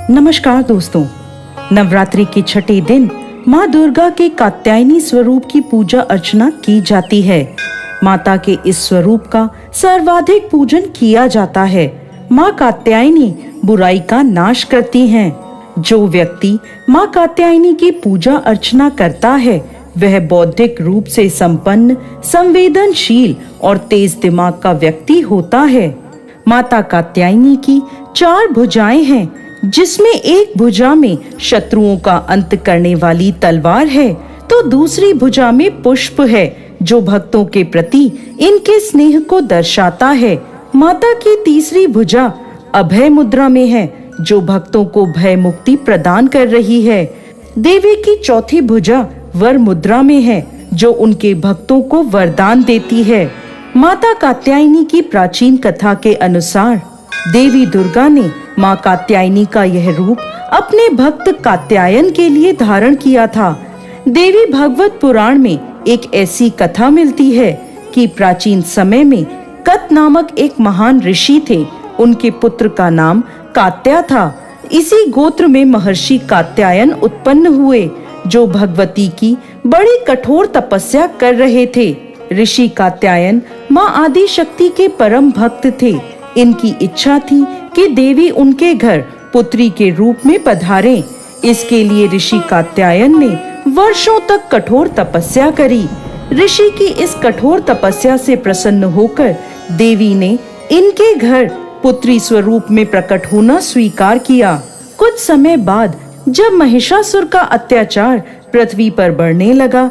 नमस्कार दोस्तों, नवरात्रि के छठे दिन माँ दुर्गा के कात्यायनी स्वरूप की पूजा अर्चना की जाती है। माता के इस स्वरूप का सर्वाधिक पूजन किया जाता है। माँ कात्यायनी बुराई का नाश करती हैं। जो व्यक्ति माँ कात्यायनी की पूजा अर्चना करता है वह बौद्धिक रूप से संपन्न, संवेदनशील और तेज दिमाग का व्यक्ति होता है। माता कात्यायनी की 4 भुजाएं हैं, जिसमें एक भुजा में शत्रुओं का अंत करने वाली तलवार है तो दूसरी भुजा में पुष्प है जो भक्तों के प्रति इनके स्नेह को दर्शाता है। माता की तीसरी भुजा अभय मुद्रा में है जो भक्तों को भय मुक्ति प्रदान कर रही है। देवी की चौथी भुजा वर मुद्रा में है जो उनके भक्तों को वरदान देती है। माता कात्यायनी की प्राचीन कथा के अनुसार देवी दुर्गा ने माँ कात्यायनी का यह रूप अपने भक्त कात्यायन के लिए धारण किया था। देवी भागवत पुराण में एक ऐसी कथा मिलती है कि प्राचीन समय में कत नामक एक महान ऋषि थे। उनके पुत्र का नाम कात्या था। इसी गोत्र में महर्षि कात्यायन उत्पन्न हुए जो भगवती की बड़ी कठोर तपस्या कर रहे थे। ऋषि कात्यायन माँ आदि शक्ति के परम भक्त थे। इनकी इच्छा थी कि देवी उनके घर पुत्री के रूप में पधारें। इसके लिए ऋषि कात्यायन ने वर्षों तक कठोर तपस्या करी। ऋषि की इस कठोर तपस्या से प्रसन्न होकर देवी ने इनके घर पुत्री स्वरूप में प्रकट होना स्वीकार किया। कुछ समय बाद जब महिषासुर का अत्याचार पृथ्वी पर बढ़ने लगा,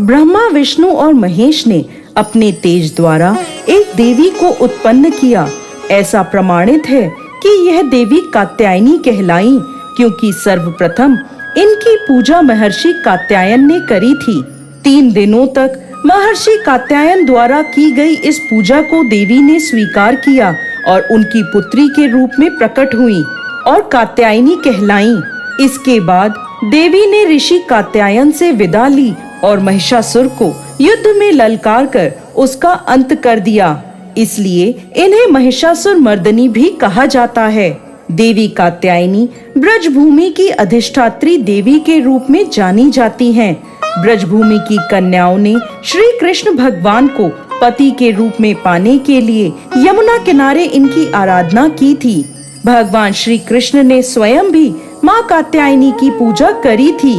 ब्रह्मा, विष्णु और महेश ने अपने तेज द्वारा एक देवी को उत्पन्न किया। ऐसा प्रमाणित है कि यह देवी कात्यायनी कहलाई, क्योंकि सर्वप्रथम इनकी पूजा महर्षि कात्यायन ने करी थी। 3 दिनों तक महर्षि कात्यायन द्वारा की गई इस पूजा को देवी ने स्वीकार किया और उनकी पुत्री के रूप में प्रकट हुई और कात्यायनी कहलाई। इसके बाद देवी ने ऋषि कात्यायन से विदा ली और महिषासुर को युद्ध में ललकार कर उसका अंत कर दिया। इसलिए इन्हें महिषासुर मर्दनी भी कहा जाता है। देवी कात्यायनी ब्रजभूमि की अधिष्ठात्री देवी के रूप में जानी जाती हैं। ब्रजभूमि की कन्याओं ने श्री कृष्ण भगवान को पति के रूप में पाने के लिए यमुना किनारे इनकी आराधना की थी। भगवान श्री कृष्ण ने स्वयं भी माँ कात्यायनी की पूजा करी थी।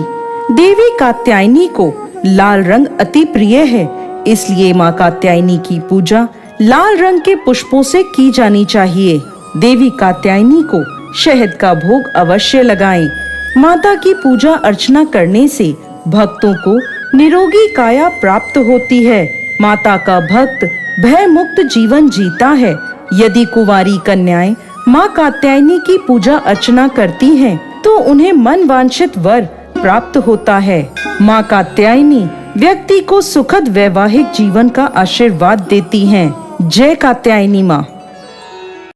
देवी कात्यायनी को लाल रंग अति प्रिय है, इसलिए माँ कात्यायनी की पूजा लाल रंग के पुष्पों से की जानी चाहिए। देवी कात्यायनी को शहद का भोग अवश्य लगाएं। माता की पूजा अर्चना करने से भक्तों को निरोगी काया प्राप्त होती है। माता का भक्त भय मुक्त जीवन जीता है। यदि कुंवारी कन्याएं माँ कात्यायनी की पूजा अर्चना करती हैं, तो उन्हें मन वांछित वर प्राप्त होता है। माँ कात्यायनी व्यक्ति को सुखद वैवाहिक जीवन का आशीर्वाद देती हैं। जय कात्यायनी माँ।